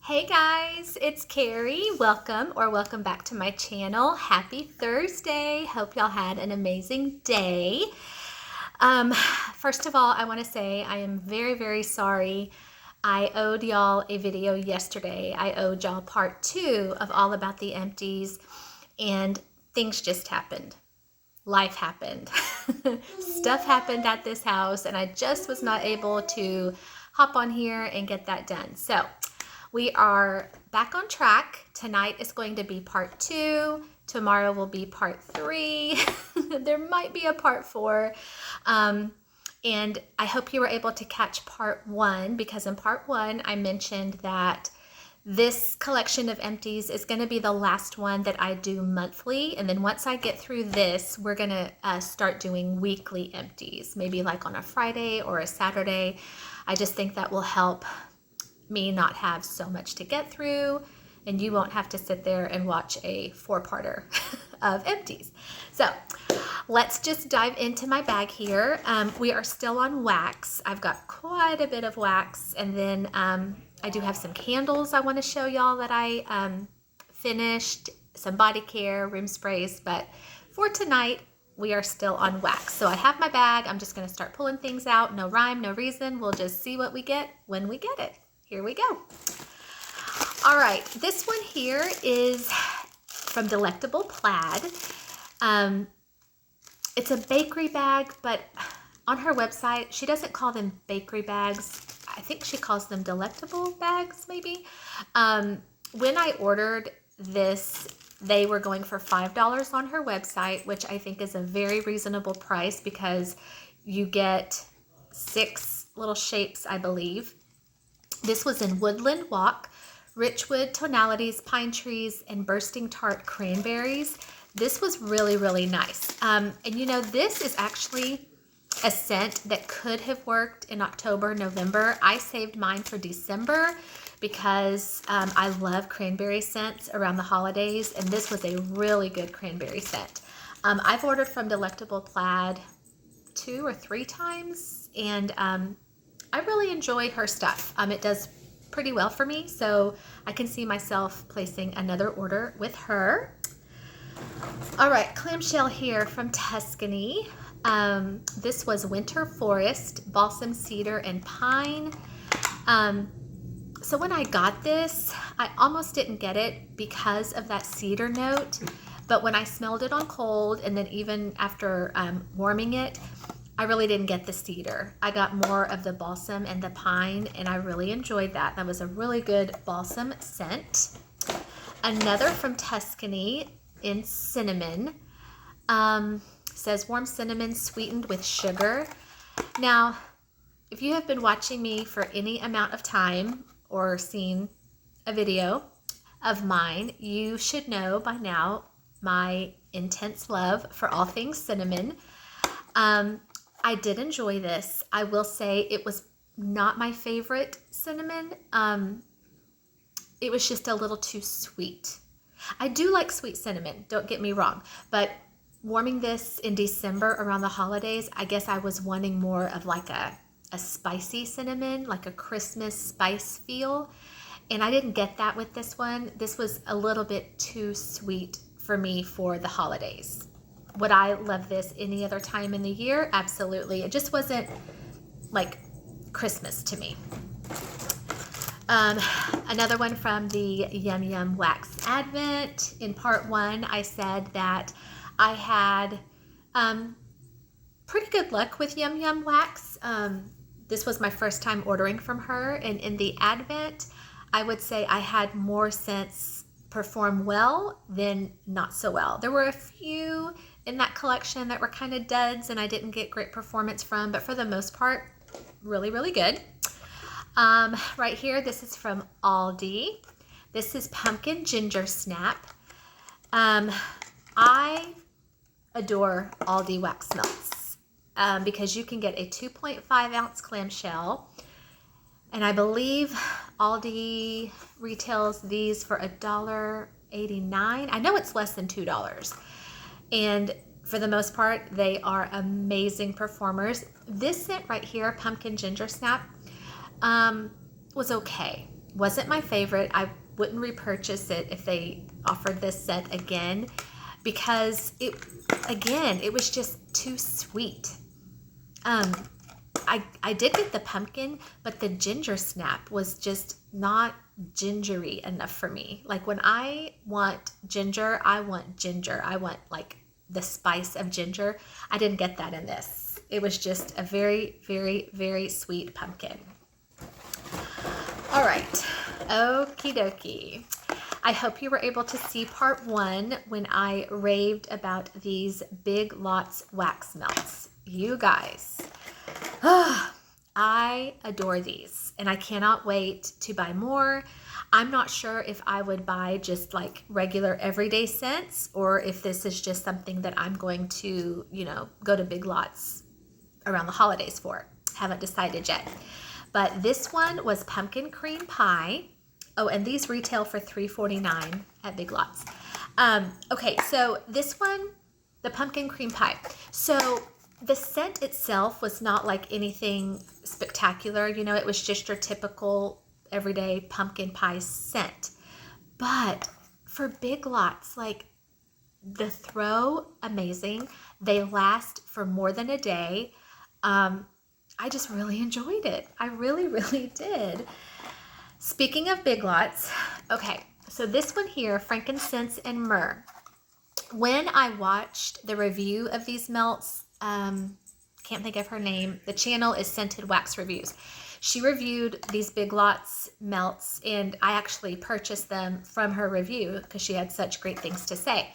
Hey guys, it's Carrie. Welcome back to my channel. Happy Thursday. Hope y'all had an amazing day. First of all, I want to say I am very sorry. I owed y'all a video yesterday. I owed y'all part 2 of All About the Empties, and things just happened. Life happened. Stuff happened at this house, and I just was not able to hop on here and get that done. So we are back on track. Tonight is going to be part 2. Tomorrow will be part 3. There might be a part 4. And I hope you were able to catch part 1, because in part 1 I mentioned that this collection of empties is going to be the last one that I do monthly. And then once I get through this, we're going to start doing weekly empties, maybe like on a Friday or a Saturday. I just think that will help me not have so much to get through, and you won't have to sit there and watch a 4-parter of empties. So let's just dive into my bag here. We are still on wax. I've got quite a bit of wax, and then I do have some candles I want to show y'all that I finished, some body care, room sprays, but for tonight we are still on wax. So I have my bag. I'm just going to start pulling things out. No rhyme, no reason. We'll just see what we get when we get it. Here we go. All right, this one here is from Delectable Plaid. It's a bakery bag, but on her website, she doesn't call them bakery bags. I think she calls them delectable bags, maybe. When I ordered this, they were going for $5 on her website, which I think is a very reasonable price because you get 6 little shapes, I believe. This was in Woodland Walk, Richwood Tonalities, Pine Trees, and Bursting Tart Cranberries. This was really nice. And you know, this is actually a scent that could have worked in October, November. I saved mine for December because I love cranberry scents around the holidays, and this was a really good cranberry scent. I've ordered from Delectable Plaid 2 or 3 times, and I really enjoy her stuff. It does pretty well for me, so I can see myself placing another order with her. All right, clamshell here from Tuscany. This was Winter Forest, Balsam Cedar, and Pine. So when I got this, I almost didn't get it because of that cedar note, but when I smelled it on cold, and then even after warming it, I really didn't get the cedar. I got more of the balsam and the pine, and I really enjoyed that. That was a really good balsam scent. Another from Tuscany in cinnamon. Says warm cinnamon sweetened with sugar. Now, if you have been watching me for any amount of time or seen a video of mine, you should know by now my intense love for all things cinnamon. I did enjoy this. I will say it was not my favorite cinnamon. It was just a little too sweet. I do like sweet cinnamon, don't get me wrong, but warming this in December around the holidays, I guess I was wanting more of like a spicy cinnamon, like a Christmas spice feel, and I didn't get that with this one. This was a little bit too sweet for me for the holidays. Would I love this any other time in the year? Absolutely. It just wasn't like Christmas to me. Another one from the Yum Yum Wax Advent. In part 1, I said that I had pretty good luck with Yum Yum Wax. This was my first time ordering from her, and in the Advent, I would say I had more scents perform well than not so well. There were a few in that collection that were kind of duds and I didn't get great performance from, but for the most part, really good. Right here, this is from Aldi. This is Pumpkin Ginger Snap. I adore Aldi wax melts because you can get a 2.5 ounce clamshell, and I believe Aldi retails these for $1.89. I know it's less than $2. And for the most part, they are amazing performers. This scent right here, Pumpkin Ginger Snap, was okay. Wasn't my favorite. I wouldn't repurchase it if they offered this scent again, because it was just too sweet. I did get the pumpkin, but the ginger snap was just not gingery enough for me. Like when I want ginger, I want ginger. I want like the spice of ginger. I didn't get that in this. It was just a very, very, very sweet pumpkin. All right, okie dokie. I hope you were able to see part 1 when I raved about these Big Lots wax melts. You guys, I adore these and I cannot wait to buy more. I'm not sure if I would buy just like regular everyday scents or if this is just something that I'm going to, go to Big Lots around the holidays for. Haven't decided yet. But this one was pumpkin cream pie. Oh, and these retail for $3.49 at Big Lots. Okay, so this one, the pumpkin cream pie. So the scent itself was not like anything spectacular. It was just your typical everyday pumpkin pie scent. But for Big Lots, like the throw, amazing. They last for more than a day. I just really enjoyed it. I really, really did. Speaking of Big Lots, okay, so this one here, frankincense and myrrh. When I watched the review of these melts, can't think of her name. The channel is Scented Wax Reviews. She reviewed these Big Lots melts, and I actually purchased them from her review because she had such great things to say.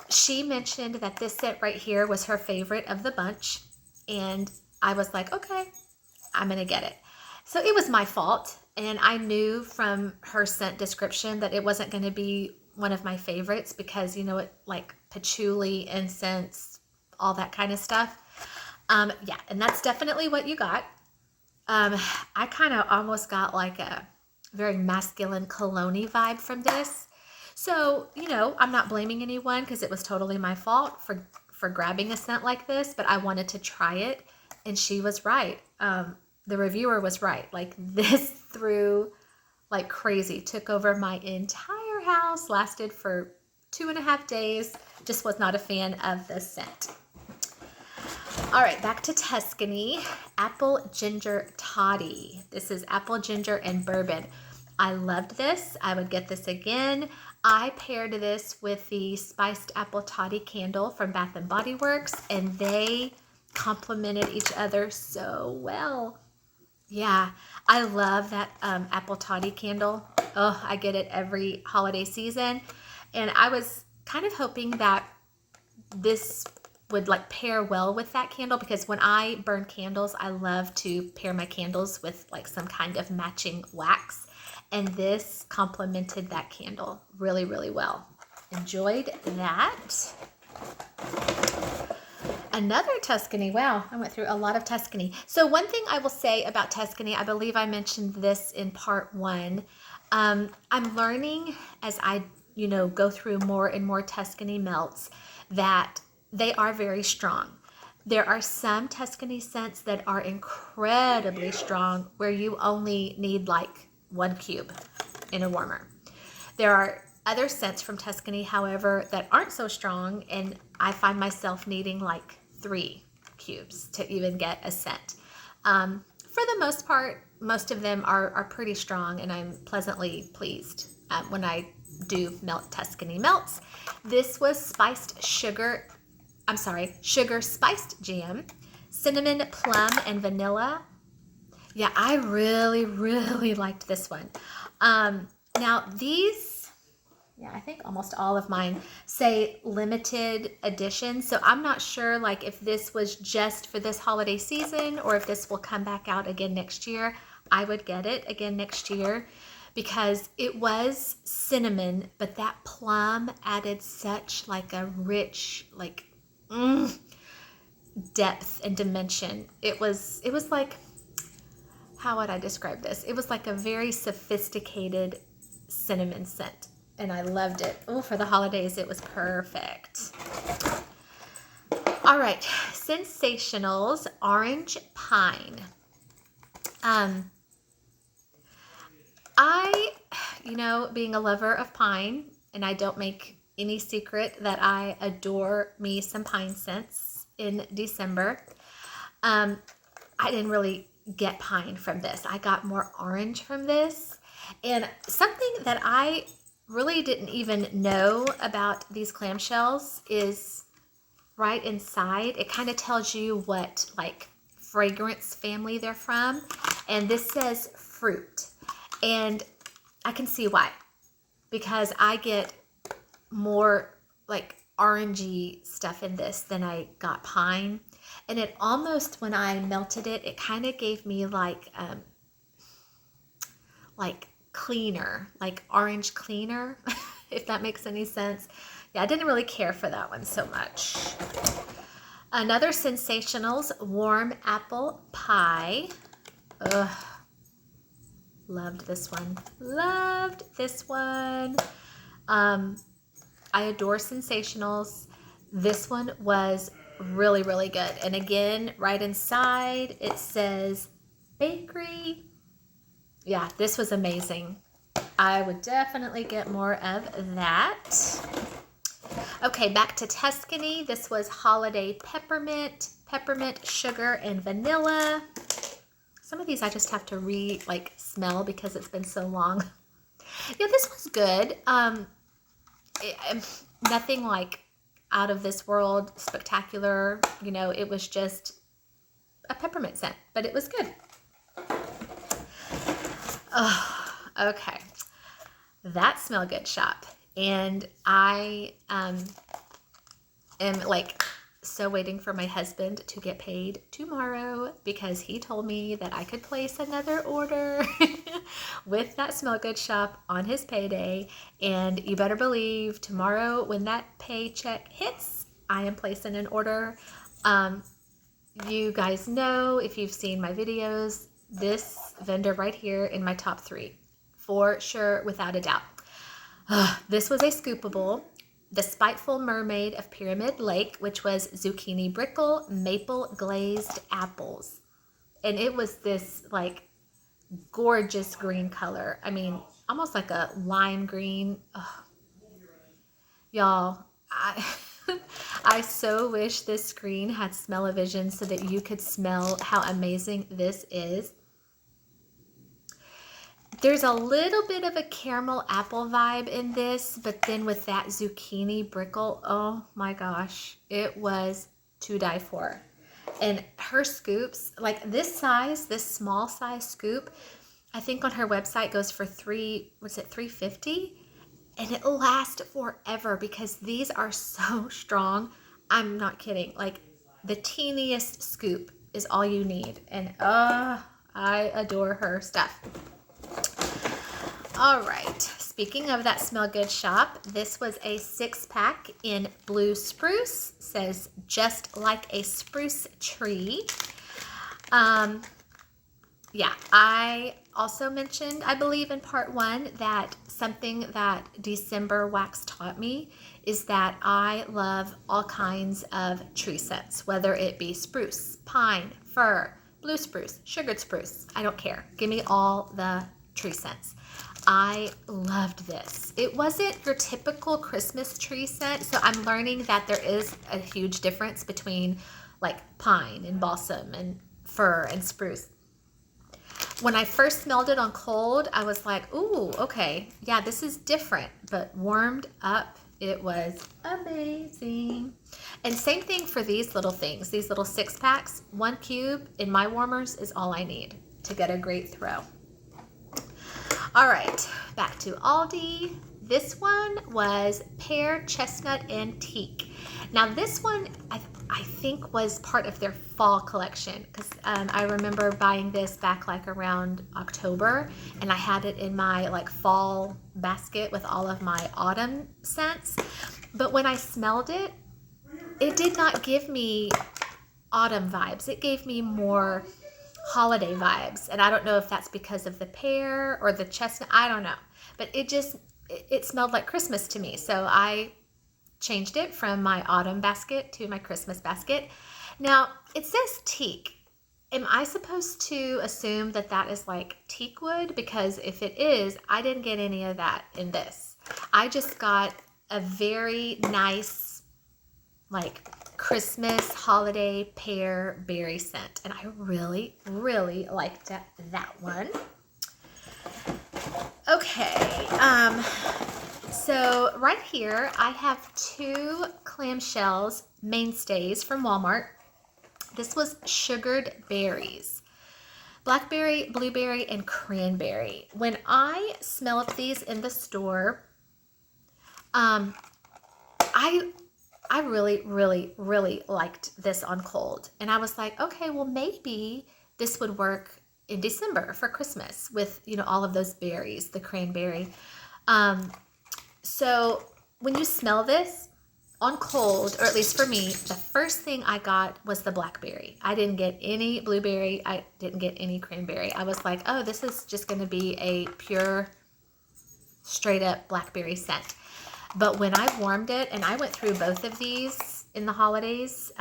She mentioned that this scent right here was her favorite of the bunch, and I was like, okay, I'm going to get it. So it was my fault, and I knew from her scent description that it wasn't going to be one of my favorites because, it like patchouli, incense, all that kind of stuff. Yeah, and that's definitely what you got. I kind of almost got like a very masculine cologne-y vibe from this. So, I'm not blaming anyone because it was totally my fault for grabbing a scent like this, but I wanted to try it, and she was right. The reviewer was right. Like this threw like crazy, took over my entire house, lasted for 2.5 days. Just was not a fan of the scent. All right, back to Tuscany. Apple Ginger Toddy. This is apple ginger and bourbon. I loved this. I would get this again. I paired this with the spiced apple toddy candle from Bath and Body Works, and they complemented each other so well. Yeah, I love that apple toddy candle. Oh, I get it every holiday season. And I was kind of hoping that this would like pair well with that candle, because when I burn candles, I love to pair my candles with like some kind of matching wax. And this complemented that candle really, really well. Enjoyed that. Another Tuscany. Wow, I went through a lot of Tuscany. So one thing I will say about Tuscany, I believe I mentioned this in part 1. I'm learning as I, go through more and more Tuscany melts that they are very strong. There are some Tuscany scents that are incredibly strong where you only need like 1 cube in a warmer. There are other scents from Tuscany, however, that aren't so strong, and I find myself needing like 3 cubes to even get a scent. For the most part, most of them are pretty strong, and I'm pleasantly pleased when I do melt Tuscany melts. This was sugar spiced jam, cinnamon, plum, and vanilla. Yeah, I really, really liked this one. Now these, I think almost all of mine say limited edition. So I'm not sure like if this was just for this holiday season or if this will come back out again next year. I would get it again next year because it was cinnamon, but that plum added such like a rich, like depth and dimension. It was like, how would I describe this? It was like a very sophisticated cinnamon scent, and I loved it. Oh, for the holidays, it was perfect. All right, Sensationals Orange Pine. I you know, being a lover of pine, and I don't make any secret that I adore me some pine scents in December. I didn't really get pine from this. I got more orange from this. And something that I really didn't even know about these clamshells is right inside. It kind of tells you what like fragrance family they're from. And this says fruit. And I can see why. Because I get more like orangey stuff in this than I got pine. And it almost, when I melted it, it kind of gave me like cleaner, like orange cleaner, if that makes any sense. Yeah, I didn't really care for that one so much. Another Sensationals warm apple pie. Ugh. Loved this one. Loved this one. I adore Sensationals. This one was really, really good. And again, right inside, it says bakery. Yeah, this was amazing. I would definitely get more of that. Okay, back to Tuscany. This was holiday peppermint, sugar, and vanilla. Some of these I just have to smell because it's been so long. Yeah, this was good. Nothing like out of this world spectacular. You know, it was just a peppermint scent, but it was good. Oh, okay. That Smell Good shop. And I am like so waiting for my husband to get paid tomorrow because he told me that I could place another order with that Smell Good shop on his payday. And you better believe tomorrow when that paycheck hits, I am placing an order. You guys know, if you've seen my videos, this vendor right here in my top 3 for sure, without a doubt. This was a scoopable. The Spiteful Mermaid of Pyramid Lake, which was zucchini brickle, maple glazed apples. And it was this like gorgeous green color. I mean, almost like a lime green. Oh. Y'all, I so wish this screen had smell-o-vision so that you could smell how amazing this is. There's a little bit of a caramel apple vibe in this, but then with that zucchini brickle, oh my gosh, it was to die for. And her scoops, like this size, this small size scoop, I think on her website goes for $350? And it lasts forever because these are so strong. I'm not kidding. Like the teeniest scoop is all you need. And I adore her stuff. All right, speaking of that Smell Good shop, this was a 6-pack in blue spruce. Says just like a spruce tree. Yeah, I also mentioned, I believe in part 1, that something that December wax taught me is that I love all kinds of tree scents, whether it be spruce, pine, fir, blue spruce, sugared spruce. I don't care. Give me all the tree scents. I loved this. It wasn't your typical Christmas tree scent, so I'm learning that there is a huge difference between like pine and balsam and fir and spruce. When I first smelled it on cold, I was like, ooh, okay, yeah, this is different, but warmed up, it was amazing. And same thing for these little things, these little 6-packs. 1 cube in my warmers is all I need to get a great throw. All right, back to Aldi. This one was Pear Chestnut Antique. Now this one, I think was part of their fall collection because I remember buying this back like around October, and I had it in my like fall basket with all of my autumn scents. But when I smelled it, it did not give me autumn vibes. It gave me more holiday vibes, and I don't know if that's because of the pear or the chestnut. I don't know, but it smelled like Christmas to me, so I changed it from my autumn basket to my Christmas basket. Now it says teak, am I supposed to assume that that is like teak wood? Because if it is, I didn't get any of that in this. I just got a very nice, like Christmas holiday pear berry scent. And I really, really liked that one. Okay, so right here I have two clamshells mainstays from Walmart. This was sugared berries. Blackberry, blueberry, and cranberry. When I smelled these in the store, I really, really, really liked this on cold. And I was like, okay, well maybe this would work in December for Christmas with, all of those berries, the cranberry. So when you smell this on cold, or at least for me, the first thing I got was the blackberry. I didn't get any blueberry. I didn't get any cranberry. I was like, oh, this is just going to be a pure, straight up blackberry scent. But when I warmed it, and I went through both of these in the holidays,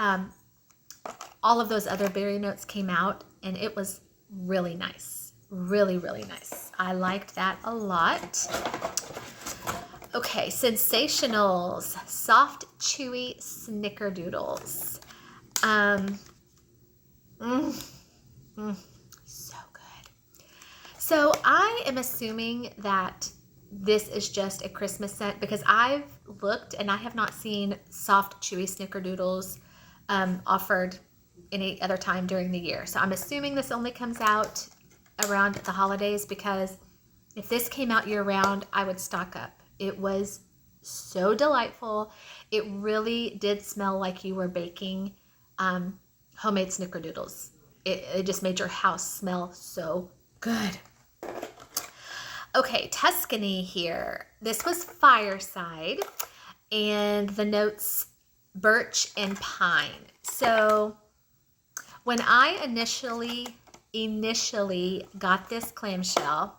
all of those other berry notes came out, and it was really nice. Really, really nice. I liked that a lot. Okay, Sensationals, soft, chewy snickerdoodles. So good. So I am assuming that this is just a Christmas scent because I've looked and I have not seen soft, chewy snickerdoodles offered any other time during the year. So I'm assuming this only comes out around the holidays, because if this came out year round, I would stock up. It was so delightful. It really did smell like you were baking homemade snickerdoodles. It just made your house smell so good. Okay, Tuscany here. This was Fireside, and the notes birch and pine. So when I initially got this clamshell,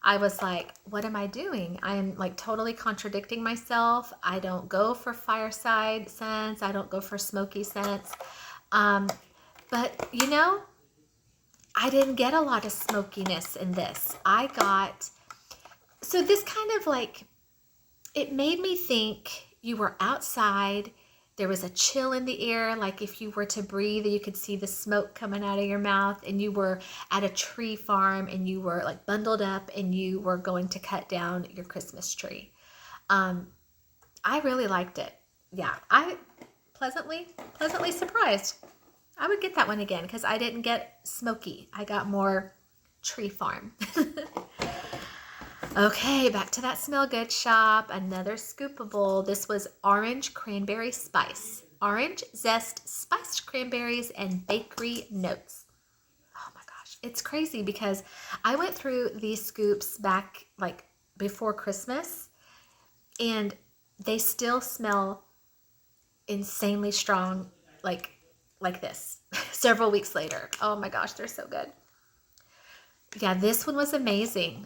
I was like, what am I doing? I'm like totally contradicting myself. I don't go for fireside scents. I don't go for smoky scents. But I didn't get a lot of smokiness in this. So this kind of like, it made me think you were outside. There was a chill in the air, like if you were to breathe, you could see the smoke coming out of your mouth, and you were at a tree farm and you were like bundled up and you were going to cut down your Christmas tree. I really liked it. Yeah, I pleasantly surprised. I would get that one again because I didn't get smoky. I got more tree farm. Okay, back to that smell good shop. Another scoopable. This was orange cranberry spice. Orange zest, spiced cranberries, and bakery notes. Oh my gosh, it's crazy because I went through these scoops back like before Christmas, and they still smell insanely strong like this several weeks later. Oh my gosh, they're so good. Yeah, this one was amazing.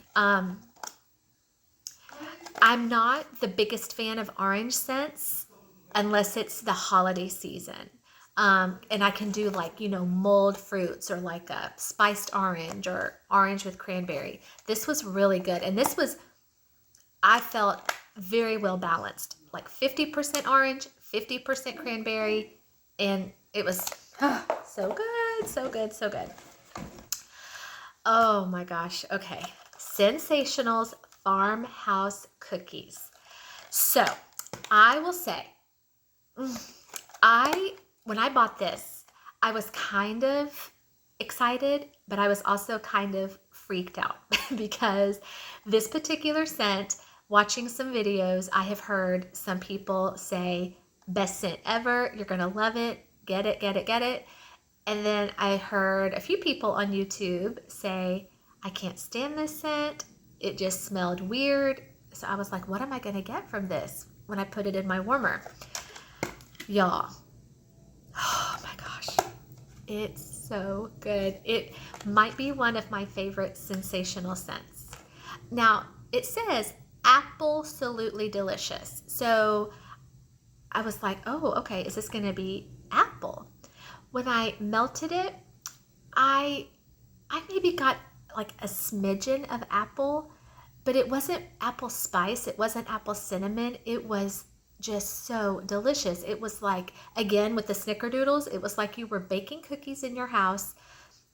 I'm not the biggest fan of orange scents unless it's the holiday season. And I can do like, mulled fruits or like a spiced orange or orange with cranberry. This was really good. And I felt very well balanced, like 50% orange, 50% cranberry. And it was so good, so good, so good. Oh my gosh. Okay. Sensationals farmhouse cookies. So I will say, when I bought this, I was kind of excited, but I was also kind of freaked out because this particular scent, watching some videos, I have heard some people say, best scent ever. You're going to love it. Get it, get it, get it. And then I heard a few people on YouTube say, I can't stand this scent. It just smelled weird. So I was like, what am I going to get from this when I put it in my warmer? Y'all, oh my gosh, it's so good. It might be one of my favorite sensational scents. Now, it says absolutely delicious. So I was like, oh, okay, is this going to be apple? When I melted it, I maybe got like a smidgen of apple, but it wasn't apple spice. It wasn't apple cinnamon. It was just so delicious. It was like, again, with the snickerdoodles, it was like you were baking cookies in your house,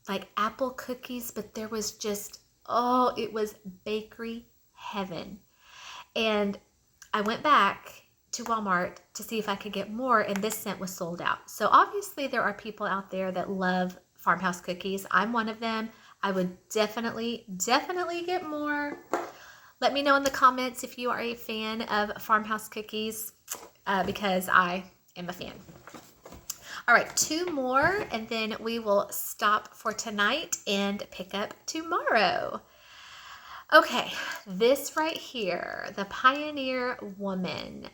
like apple cookies, but there was just, oh, it was bakery heaven. And I went back to Walmart to see if I could get more, and this scent was sold out. So obviously there are people out there that love farmhouse cookies. I'm one of them. I would definitely get more. Let me know in the comments if you are a fan of farmhouse cookies, because I am a fan. All right, 2 more, and then we will stop for tonight and pick up tomorrow. Okay, this right here, the Pioneer Woman.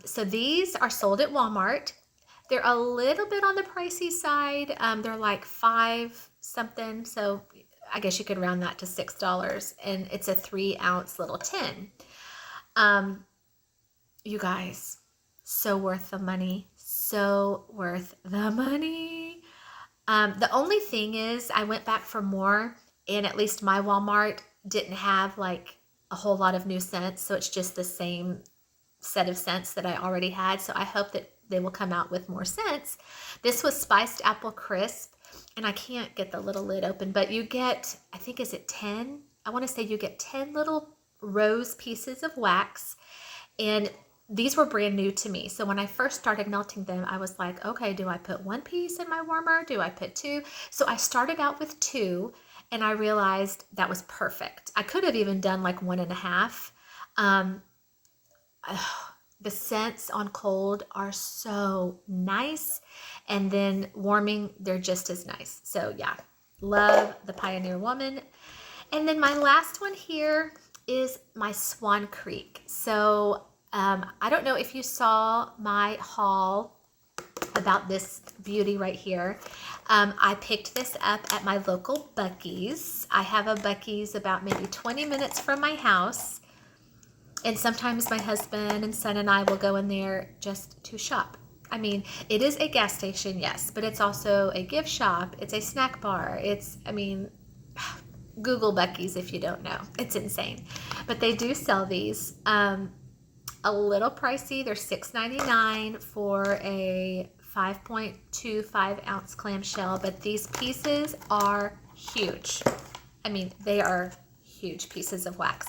So these are sold at Walmart. They're a little bit on the pricey side. They're like 5 something, so I guess you could round that to $6, and it's a 3-ounce little tin. You guys, so worth the money. So worth the money. The only thing is I went back for more, and at least my Walmart didn't have like a whole lot of new scents. So it's just the same set of scents that I already had. So I hope that they will come out with more scents. This was Spiced Apple Crisp, and I can't get the little lid open, but you get, I think, is it 10? I want to say you get 10 little rose pieces of wax, and these were brand new to me. So when I first started melting them, I was like, okay, do I put 1 piece in my warmer? Do I put 2? So I started out with 2, and I realized that was perfect. I could have even done like 1.5. The scents on cold are so nice, and then warming, they're just as nice. So yeah, love the Pioneer Woman. And then my last one here is my Swan Creek. So I don't know if you saw my haul about this beauty right here. I picked this up at my local Buc-ee's. I have a Buc-ee's about maybe 20 minutes from my house. And sometimes my husband and son and I will go in there just to shop. I mean, it is a gas station, yes, but it's also a gift shop. It's a snack bar. Google Buc-ee's if you don't know. It's insane. But they do sell these. A little pricey. They're $6.99 for a 5.25 ounce clamshell, but these pieces are huge. I mean, they are huge pieces of wax.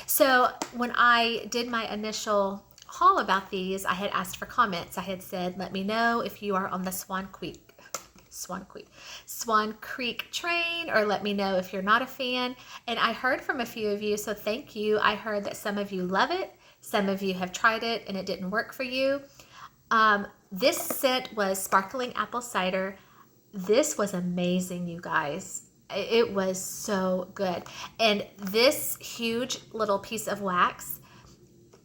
So when I did my initial haul about these, I had asked for comments. I had said, let me know if you are on the Swan Creek train, or let me know if you're not a fan. And I heard from a few of you, so thank you. I heard that some of you love it. Some of you have tried it and it didn't work for you. This scent was sparkling apple cider. This was amazing, you guys. It was so good. And this huge little piece of wax,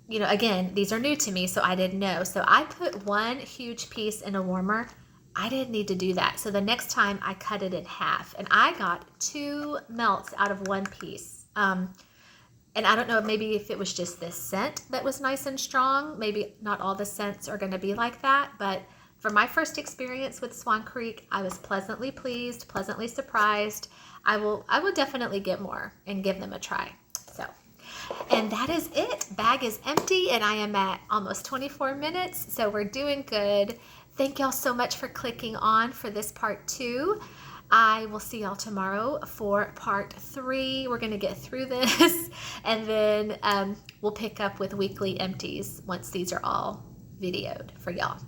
you know, again, these are new to me, so I didn't know. So I put 1 huge piece in a warmer. I didn't need to do that. So the next time I cut it in half, and I got 2 melts out of 1 piece. And I don't know, maybe if it was just this scent that was nice and strong, maybe not all the scents are going to be like that. But for my first experience with Swan Creek, I was pleasantly pleased, pleasantly surprised. I will definitely get more and give them a try. So, and that is it. Bag is empty, and I am at almost 24 minutes. So we're doing good. Thank y'all so much for clicking on for this part 2. I will see y'all tomorrow for part 3. We're going to get through this, and then we'll pick up with weekly empties once these are all videoed for y'all.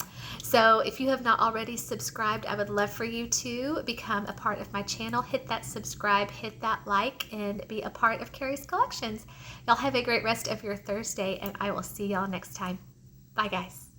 So if you have not already subscribed, I would love for you to become a part of my channel. Hit that subscribe, hit that like, and be a part of Carrie's Collections. Y'all have a great rest of your Thursday, and I will see y'all next time. Bye, guys.